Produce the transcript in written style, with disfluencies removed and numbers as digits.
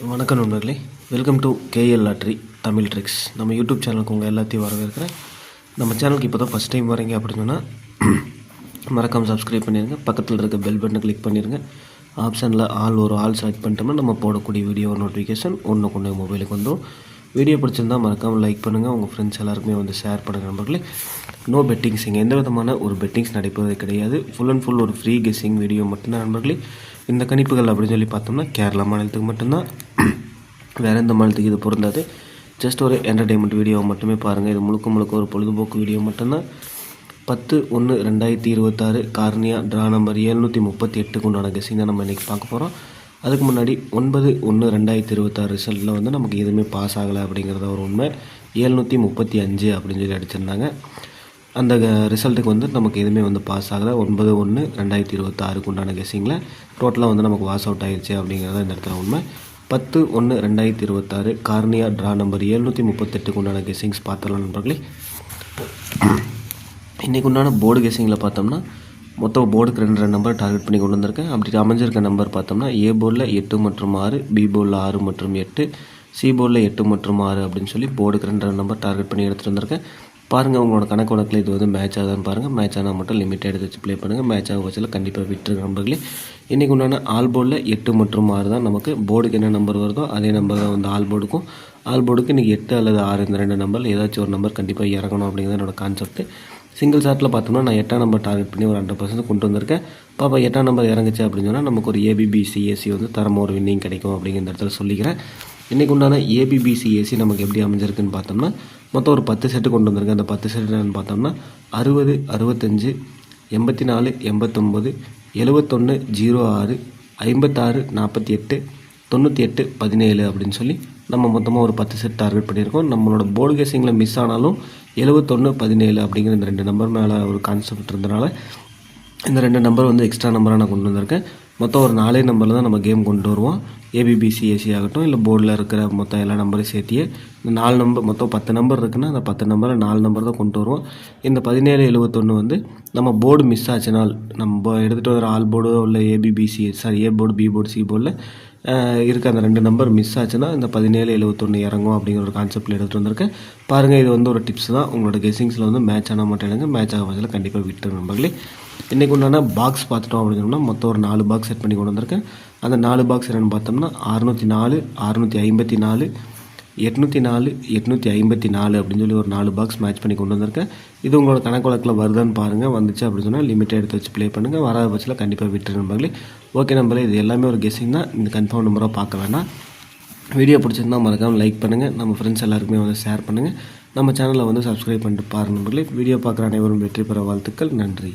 வணக்கம் நண்பர்களே, welcome to KL lottery Tamil tricks. நம்ம யூடியூப் சேனலுக்கு உங்கள் எல்லாத்தையும் வரவேற்கிறேன். நம்ம சேனலுக்கு இப்போ தான் ஃபஸ்ட் டைம் வரீங்க அப்படின்னு சொன்னால் மறக்காமல் சப்ஸ்கிரைப் பண்ணிடுங்க. பக்கத்தில் இருக்க பெல் பட்டனை கிளிக் பண்ணிடுங்க. ஆப்ஷனில் ஆல் செலக்ட் பண்ணிட்டோம்னா நம்ம போடக்கூடிய வீடியோ நோட்டிஃபிகேஷன் ஒன்று மொபைலுக்கு வந்துடும். வீடியோ பிடிச்சிருந்தால் மறக்காமல் லைக் பண்ணுங்கள். உங்கள் ஃப்ரெண்ட்ஸ் எல்லாருக்குமே வந்து ஷேர் பண்ணுங்கள் நண்பர்களே. நோ பெட்டிங்ஸ், இங்கே எந்த விதமான ஒரு பெட்டிங்ஸ் நடைபெறுவது கிடையாது. ஃபுல் அண்ட் ஃபுல் ஒரு ஃப்ரீ கெஸ்ஸிங் வீடியோ மட்டும்தான் நண்பர்களே. இந்த கணிப்புகள் அப்படின்னு சொல்லி பார்த்தோம்னா கேரளா மாநிலத்துக்கு மட்டும்தான், வேறு எந்த மாநிலத்துக்கு இது பொருந்தாது. ஜஸ்ட் ஒரு என்டர்டெயின்மெண்ட் வீடியோவை மட்டுமே பாருங்கள். இது முழுக்க ஒரு பொழுதுபோக்கு வீடியோ மட்டும்தான். 10/1/2026 கார்னியா ட்ரா நம்பர் 738க்கு உண்டான கெஸ்ஸிங் தான் நம்ம இன்றைக்கி பார்க்க போகிறோம். அதுக்கு முன்னாடி 9/1/2026 ரிசல்ட்டில் வந்து நமக்கு எதுவுமே பாஸ் ஆகலை அப்படிங்கிறத ஒரு உண்மை. 735 அப்படின்னு சொல்லி அடிச்சிருந்தாங்க. அந்த ரிசல்ட்டுக்கு வந்து நமக்கு எதுவுமே வந்து பாஸ் ஆகலை. 9/1/2026க்கு உண்டான கெஸ்ஸிங்கில் டோட்டலாக வந்து நமக்கு வாஸ் அவுட் ஆகிடுச்சு அப்படிங்கிறத இந்த இடத்துல உண்மை. 10/1/2026 கார்னியா ட்ரா நம்பர் 738க்கு உண்டான கெஸ்ஸிங்ஸ் பார்த்துடலாம் நண்பர்களே. இன்றைக்கு உண்டான போர்டு கெஸ்ஸிங்கில் பார்த்தோம்னா மொத்தம் போர்டுக்கு 2 நம்பர் டார்கெட் பண்ணி கொண்டு வந்திருக்கேன். அப்படி அமைஞ்சிருக்க நம்பர் பார்த்தோம்னா ஏ போர்டில் 8 மற்றும் 6, பி போர்டில் 6 மற்றும் 8, சி போர்டில் 8 மற்றும் 6 அப்படின்னு சொல்லி போர்டுக்கு 2 நம்பர் டார்கெட் பண்ணி எடுத்துகிட்டு வந்திருக்கேன். பாருங்கள், உங்களோட கணக்கு வழக்கில் இது வந்து மேட்ச் ஆகுதான்னு பாருங்கள். மேட்ச் ஆனால் மட்டும் லிமிட் எடுத்து வச்சு ப்ளே பண்ணுங்கள். மேட்ச் ஆக பட்சத்தில் கண்டிப்பாக விட்டுருங்க நம்பர்களே. இன்றைக்கி உண்டான ஆல் போர்டில் 8 மற்றும் 6 தான் நமக்கு. போர்டுக்கு என்ன நம்பர் வருதோ அதே நம்பர் தான் வந்து ஆல் போர்டுக்கும். ஆல் போர்டுக்கு இன்றைக்கி 8 அல்லது 6 இந்த 2 நம்பர் ஏதாச்சும் ஒரு நம்பர் கண்டிப்பாக இறங்கணும் அப்படிங்கிறது என்னோட கான்செப்ட். சிங்கிள் ஷாட்டில் பார்த்தோம்னா நான் 8ஆம் நம்பர் டார்கெட் பண்ணி ஒரு 100% கொண்டு வந்திருக்கேன். பாப்பா 8ஆம் நம்பர் இறங்குச்சு அப்படின்னு சொன்னால் நமக்கு ஒரு ஏபிபிசிஏசி வந்து தரமாக ஒரு வின்னிங் கிடைக்கும் அப்படிங்கிற இடத்துல சொல்லிக்கிறேன். இன்றைக்கு உண்டான ஏபிபிசிஏசி நமக்கு எப்படி அமைஞ்சிருக்குன்னு பார்த்தோம்னா மொத்தம் ஒரு 10 செட்டு கொண்டு வந்திருக்கேன். அந்த 10 செட்டு என்னென்னு பார்த்தோம்னா 60, 65, 84, 89, 71, 06, 56, 48, 98, 17 அப்படின்னு சொல்லி நம்ம மொத்தமாக ஒரு 10 செட் டார்கெட் பண்ணியிருக்கோம். நம்மளோட போர்டு கேசிங்கில் மிஸ் ஆனாலும் 71, 17 அப்படிங்கிற இந்த 2 நம்பர் மேலே ஒரு கான்செப்ட் இருந்தனால இந்த 2 நம்பர் வந்து எக்ஸ்ட்ரா நம்பராக நான் கொண்டு வந்திருக்கேன். மொத்தம் ஒரு 4 நம்பரில் தான் நம்ம கேம் கொண்டு வருவோம். ஏபிபிசிஏசி ஆகட்டும் இல்லை போர்டில் இருக்கிற மொத்தம் எல்லா நம்பரையும் சேர்த்தியே இந்த 4 நம்பர், மொத்தம் 10 நம்பர் இருக்குன்னா அந்த 10 நம்பரில் 4 நம்பர் தான் கொண்டு வருவோம். இந்த 17, 71 வந்து நம்ம போர்டு மிஸ் ஆச்சுனால் நம்ம எடுத்துகிட்டு வர ஆல் போர்டோ இல்லை A board, B board, C போர்டில் இருக்க அந்த 2 நம்பர் மிஸ் ஆச்சுன்னா இந்த 17, 71 இறங்கும் அப்படிங்கிற ஒரு கான்செப்டில் எடுத்துகிட்டு வந்திருக்கேன். பாருங்கள், இது வந்து ஒரு டிப்ஸ் தான். உங்களோட கெஸ்ஸிங்ஸில் வந்து மேட்ச் ஆனால் மட்டும் எடுங்க. மேட்ச் ஆக பட்சத்தில் கண்டிப்பாக விட்டுரு நம்பர்களே. இன்றைக்கு உண்டான பாக்ஸ் பார்த்துட்டோம் அப்படின்னு சொன்னால் மொத்தம் ஒரு 4 பாக்ஸ் செட் பண்ணி கொண்டு வந்திருக்கேன். அந்த 4 பாக்ஸ் என்னென்னு பார்த்தோம்னா 604, 654, 804, 854 அப்படின்னு சொல்லி ஒரு 4 பாக்ஸ் மேட்ச் பண்ணி கொண்டு வந்திருக்கேன். இது உங்களோட கணக்கு வழக்கில் வருதான்னு பாருங்கள். வந்துச்சு அப்படின்னு சொன்னால் லிமிட்டை எடுத்து வச்சு ப்ளே பண்ணுங்கள். வராத பட்சத்தில் கண்டிப்பாக விட்டுரு நம்பர்களே. ஓகே நம்பர்களே, இது எல்லாமே ஒரு கெஸ்ஸிங் தான். இந்த கன்ஃபார்ம் நம்பராக பார்க்க வேணாம். வீடியோ பிடிச்சிருந்தால் மறக்காமல் லைக் பண்ணுங்கள். நம்ம ஃப்ரெண்ட்ஸ் எல்லாருக்குமே வந்து ஷேர் பண்ணுங்கள். நம்ம சேனலை வந்து சப்ஸ்கிரைப் பண்ணிட்டு பாருங்கள் நம்பர்களே. வீடியோ பார்க்குற அனைவரும் வெற்றி பெற வாழ்த்துக்கள். நன்றி.